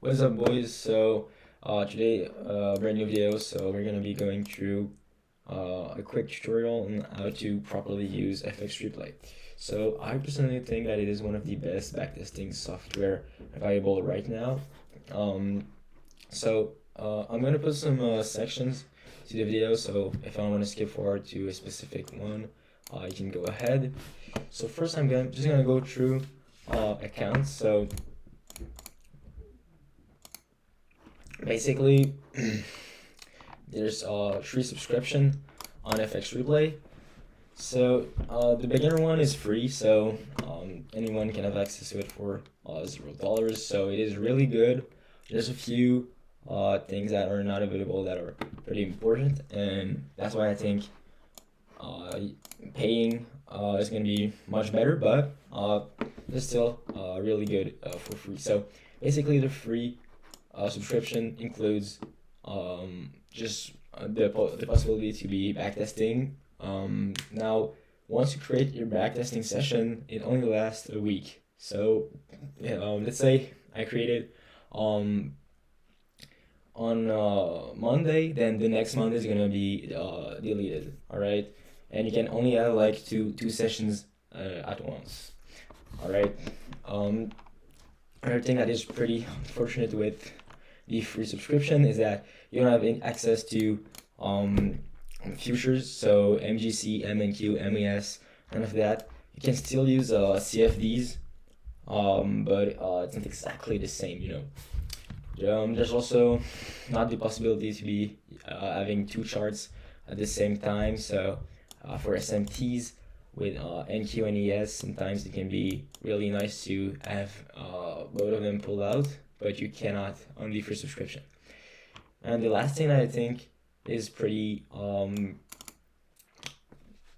What's up, boys? Today, brand new video. So we're gonna be going through a quick tutorial on how to properly use FX Replay. So I personally think that it is one of the best backtesting software available right now. I'm gonna put some sections to the video. So if I want to skip forward to a specific one, you can go ahead. So first, just gonna go through accounts. So basically, there's free subscription on FX Replay. So the beginner one is free, so anyone can have access to it for $0. So it is really good. There's a few things that are not available that are pretty important, and that's why I think paying is going to be much better, but it's still really good for free. So basically, the free subscription includes just the possibility to be backtesting. Now, once you create your backtesting session, it only lasts a week. So, let's say I created on Monday, then the next Monday is gonna be deleted. All right, and you can only have like two sessions at once. All right. Another thing that is pretty unfortunate with the free subscription is that you don't have any access to futures, so MGC, MNQ, MES, none of that. You can still use CFDs, but it's not exactly the same, you know. There's also not the possibility to be having two charts at the same time. So for SMTs with NQ and ES, sometimes it can be really nice to have both of them pulled out, but you cannot on the free subscription. And the last thing I think is pretty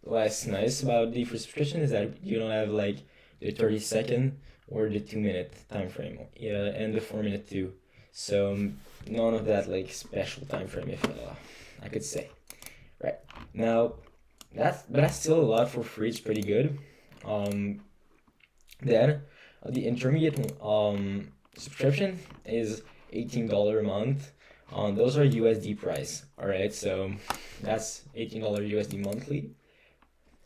less nice about the free subscription is that you don't have like the 30-second or the 2-minute time frame, yeah, and the 4-minute too. So none of that like special time frame, if I could say. Right now, that's still a lot for free. It's pretty good. Then the intermediate subscription is $18 a month. Those are USD price. All right, so that's $18 USD monthly.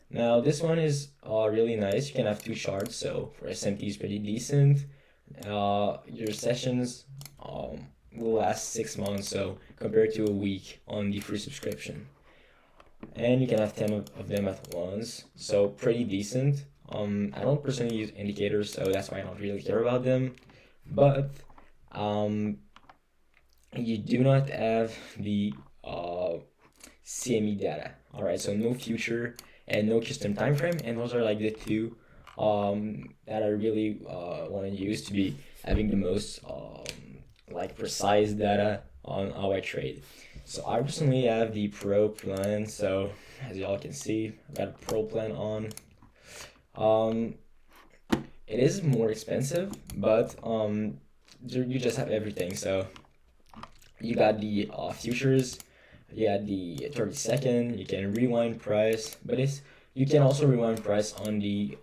Now this one is really nice. You can have two charts, so for SMT is pretty decent. Your sessions will last 6 months, so compared to a week on the free subscription. And you can have 10 of them at once, so pretty decent. I don't personally use indicators, so that's why I don't really care about them. But you do not have the CME data. All right, so no future and no custom time frame, and those are like the two that I really want to use to be having the most like precise data on how I trade. So I personally have the Pro plan. So as y'all can see, I've got a Pro plan on. It is more expensive, but you just have everything. So you got the futures, you got the 30-second, you can rewind price, but you can also rewind price on the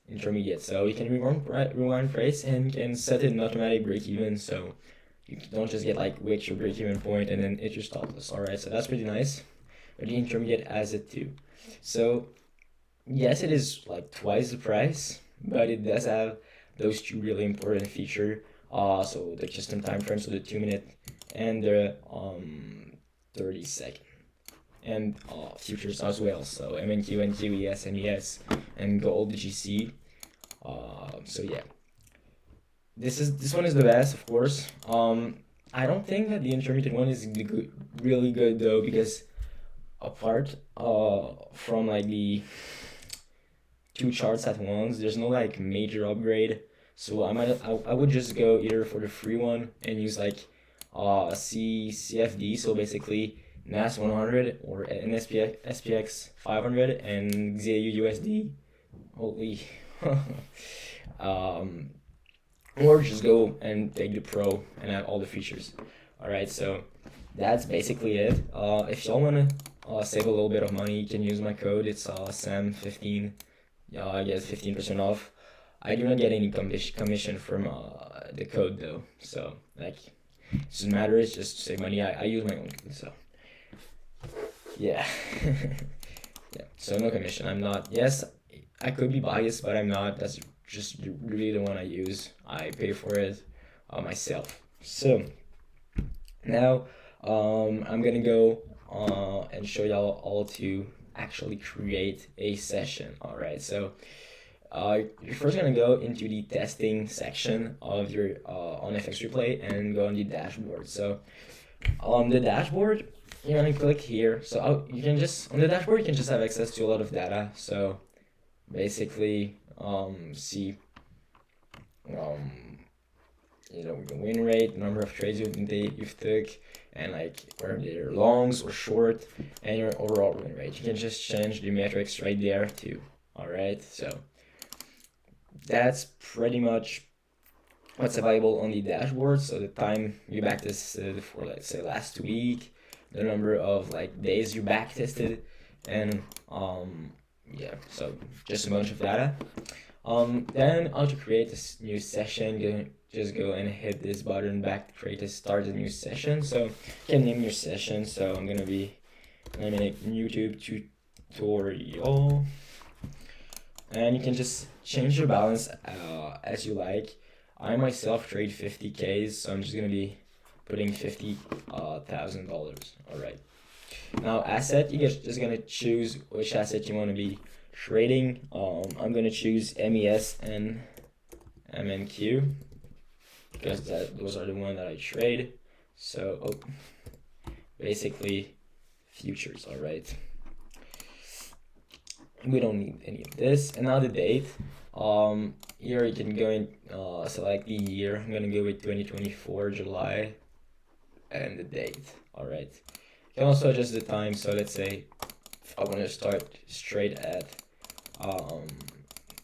intermediate. So you can rewind price and can set it in automatic break even, so you don't just get like reach your break even point and then hit your stop loss. All right, so that's pretty nice. But the intermediate has it too. So yes, it is like twice the price, but it does have those two really important features. So the custom time frame, so the 2-minute and the 30-second, and futures as well. So MNQ, NQ, ES, NES, and gold GC. So yeah, this one is the best, of course. I don't think that the intermediate one is really good though, because apart from like the two charts at once, there's no like major upgrade. So I would just go either for the free one and use like CFD, so basically NAS 100 or SPX 500 and XAU USD. Holy. Or just go and take the Pro and have all the features. All right, so that's basically it. If y'all wanna save a little bit of money, you can use my code. It's SAM15. I get 15% off. I do not get any commission from the code though. So like, it doesn't matter. It's just to save money. I use my own code. So yeah, yeah. So no commission. I'm not. Yes, I could be biased, but I'm not. That's just really the one I use. I pay for it myself. So now I'm gonna go and show y'all all to actually create a session. All right. So you're first gonna go into the testing section of your on FX Replay and go on the dashboard. So on the dashboard, you're gonna click here. So you can just on the dashboard you can just have access to a lot of data. So basically, see, the win rate, number of trades you've took, and like whether they're longs or short, and your overall win rate. You can just change the metrics right there too. All right, so that's pretty much what's available on the dashboard. So the time you backtested for, let's say, last week, the number of like days you backtested, and yeah, so just a bunch of data. Then how to create a new session, just go and hit this button back to create a start a new session. So you can name your session. So I'm gonna be naming it YouTube tutorial, and you can just change your balance as you like. I myself trade 50Ks, so I'm just gonna be putting $50,000. All right. Now asset, you're just gonna choose which asset you want to be trading. I'm gonna choose MES and MNQ because those are the ones that I trade. So basically futures. All right. We don't need any of this. And now the date. Here you can go and select the year. I'm gonna go with 2024 July, and the date. All right. You can also adjust the time. So let's say if I want to start straight at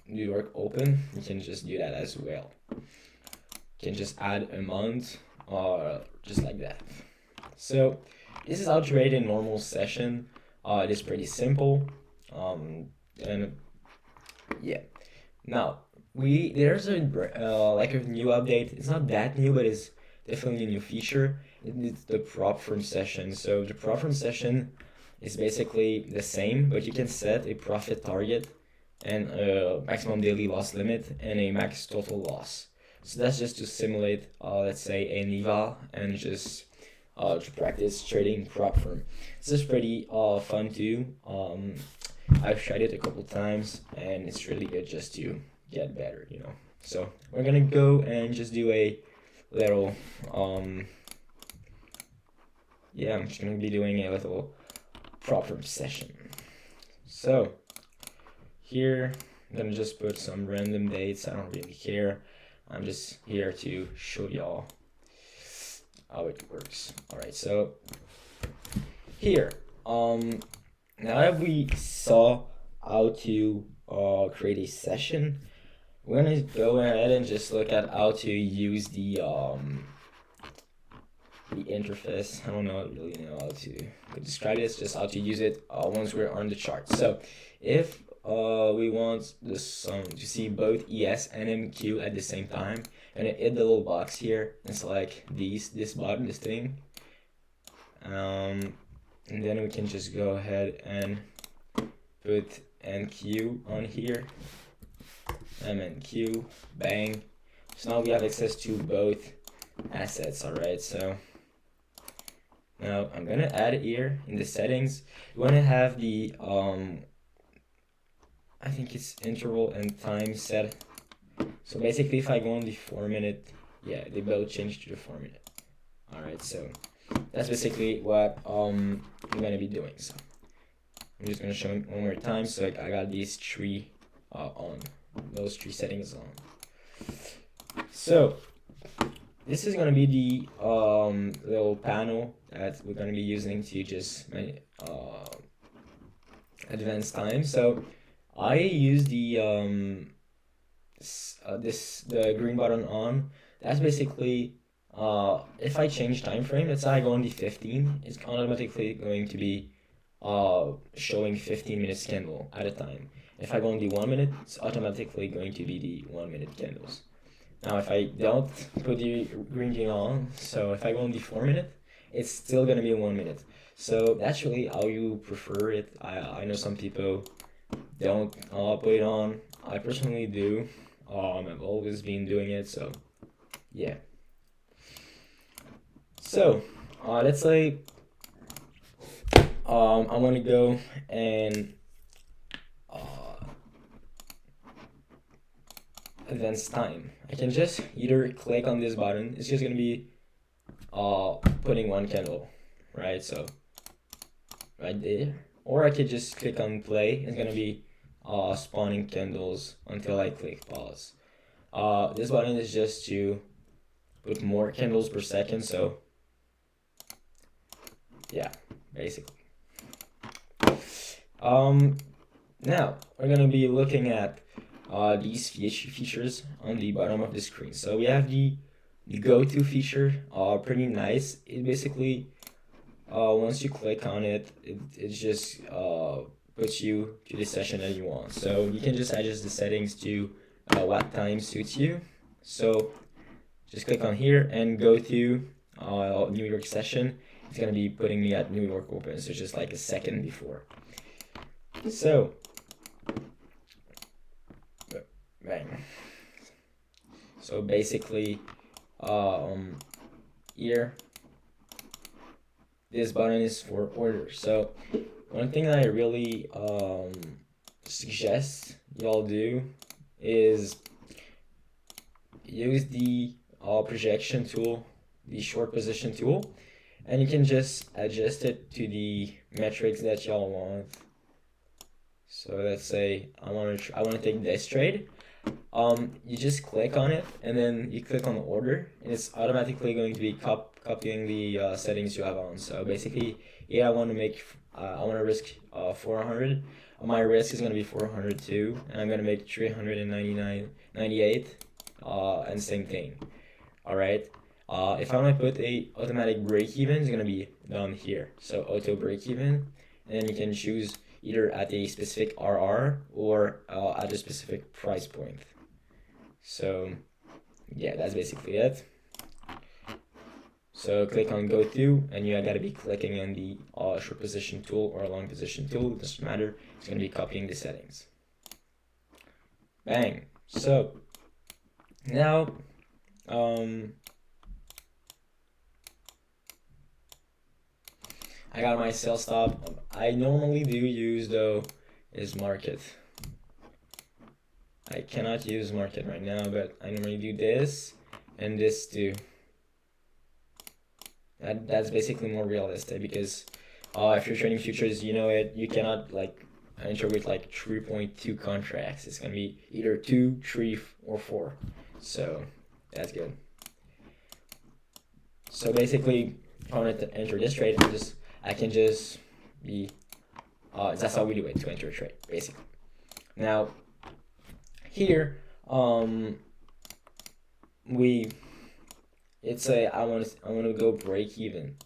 New York Open, you can just do that as well. You can just add a month or just like that. So this is how to create a normal session. It is pretty simple. And yeah. Now there's a like a new update. It's not that new, but it's definitely a new feature. It's the prop firm session. So the prop firm session is basically the same, but you can set a profit target and a maximum daily loss limit and a max total loss. So that's just to simulate, let's say, an eval and just to practice trading prop firm. This is pretty fun too. I've tried it a couple times and it's really good just to get better, So we're gonna go and just do a little yeah, I'm just gonna be doing a little prop firm session. So here I'm gonna just put some random dates. I don't really care. I'm just here to show y'all how it works. All right, so here now that we saw how to create a session, we're gonna go ahead and just look at how to use the interface. I don't really know how to describe this, just how to use it once we're on the chart. So if we want this to see both ES and MQ at the same time, and hit the little box here and select this button, this thing, and then we can just go ahead and put NQ on here, MNQ, bang. So now we have access to both assets. All right, so now I'm gonna add here in the settings, you want to have the I think it's interval and time set. So basically if I go on the 4-minute, yeah, they both change to the 4-minute. All right, so that's basically what I'm gonna be doing. So I'm just gonna show it one more time. So I got these three on, those three settings on. So this is gonna be the little panel that we're gonna be using to just advance time. So I use the the green button on. That's basically if I change time frame, let's say I go on the 15, it's automatically going to be showing 15 minutes candle at a time. If I go on the 1 minute, it's automatically going to be the 1 minute candles. Now if I don't put the green thing on, so if I go on the 4 minute, it's still gonna be 1 minute. So that's really how you prefer it. I know some people don't put it on. I personally do. I've always been doing it, so yeah. So let's say I want to go and advance time. I can just either click on this button. It's just gonna be putting one candle, right? So right there, or I could just click on play. It's gonna be spawning candles until I click pause. This button is just to put more candles per second. So yeah, basically. Now we're gonna be looking at these features on the bottom of the screen. So we have the go-to feature, pretty nice. It basically, once you click on it, it just puts you to the session that you want. So you can just adjust the settings to what time suits you. So just click on here and go to New York session. It's gonna be putting me at New York open, so just like a second before. So bang. So basically, here, this button is for orders. So one thing that I really suggest y'all do is use the projection tool, the short position tool, and you can just adjust it to the metrics that y'all want. So let's say I want to take this trade. You just click on it and then you click on the order, and it's automatically going to be copying the settings you have on. So basically, yeah, I want to risk 400. My risk is going to be 402, and I'm going to make 398, and same thing. All right. If I want to put a automatic break even, it's going to be down here. So auto break even, and then you can choose either at a specific RR or at a specific price point. So yeah, that's basically it. So click on go to, and you gotta be clicking on the short position tool or long position tool, it doesn't matter. It's gonna be copying the settings. Bang. So now I got my sell stop. I normally do use though is market. I cannot use market right now, but I normally do this and this too. That's basically more realistic, because if you're trading futures, you know it. You cannot like enter with like 3.2 contracts. It's gonna be either 2, 3, or 4. So that's good. So basically, if I want to enter this trade, I can just be. That's how we do it to enter a trade, basically. Now here, it's a I want to go break even.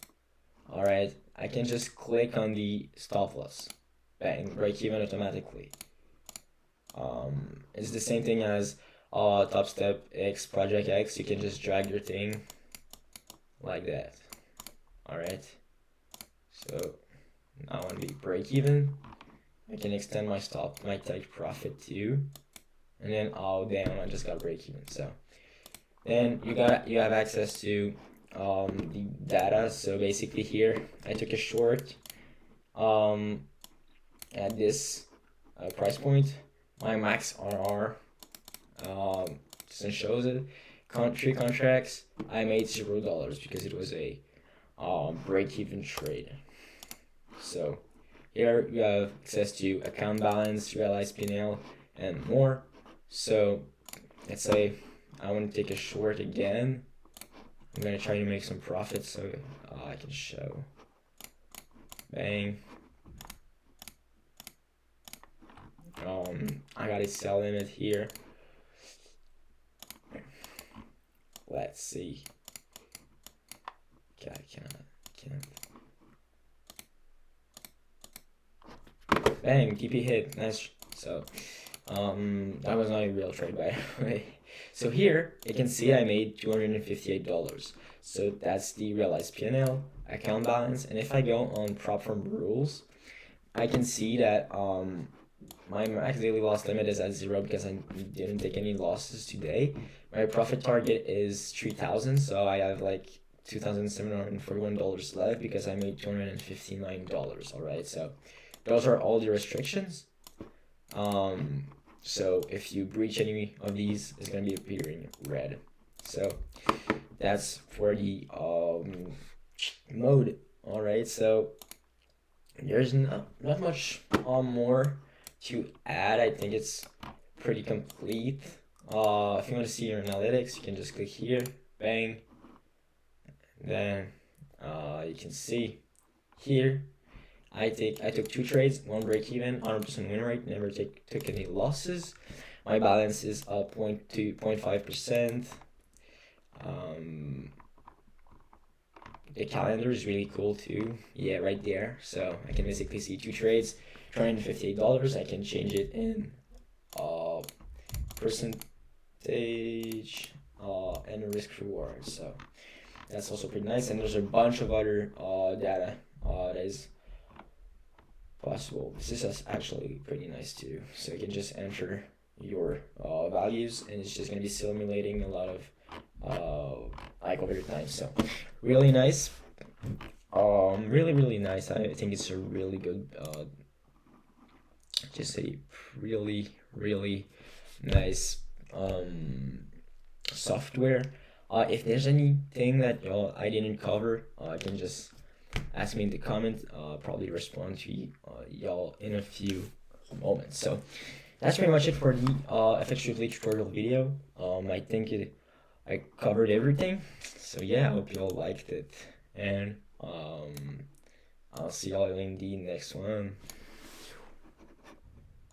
All right, I can just click on the stop loss, bang, break even automatically. It's the same thing as Top Step X, Project X. You can just drag your thing like that. All right, so now I want to be break even. I can extend my stop, my take profit too, and then oh damn, I just got break even. So then you have access to the data. So basically here I took a short at this price point. My max RR shows it. 3 contracts, I made $0 because it was a break-even trade. So here you have access to account balance, realized P&L, and more. So let's say I want to take a short again. I'm gonna try to make some profits so I can show. Bang. I got a sell limit here. Let's see. Okay, I can't. Bang, TP hit. Nice So that was not a real trade, by the way. So here you can see I made $258. So that's the realized P&L account balance. And if I go on prop firm rules, I can see that my max daily loss limit is at 0 because I didn't take any losses today. My profit target is 3,000, so I have like $2,741 left because I made $259. All right, so those are all the restrictions. So if you breach any of these, it's gonna be appearing red. So that's for the mode. All right, so there's not much more to add. I think it's pretty complete. If you want to see your analytics, you can just click here, bang. Then you can see here I took 2 trades, 1 break even, 100% win rate, never took any losses. My balance is up 0.5%. The calendar is really cool too. Yeah, right there. So I can basically see 2 trades, $258. I can change it in percentage and risk reward. So that's also pretty nice. And there's a bunch of other data that is possible. This is actually pretty nice too. So you can just enter your values, and it's just gonna be simulating a lot of like over time. So really nice. Really nice. I think it's a really good just a really nice software. If there's anything that I didn't cover, I can just ask me in the comment. Probably respond to y'all in a few moments. So that's pretty much it for the FX Strictly tutorial video. I think I covered everything. So yeah, I hope y'all liked it, and I'll see y'all in the next one.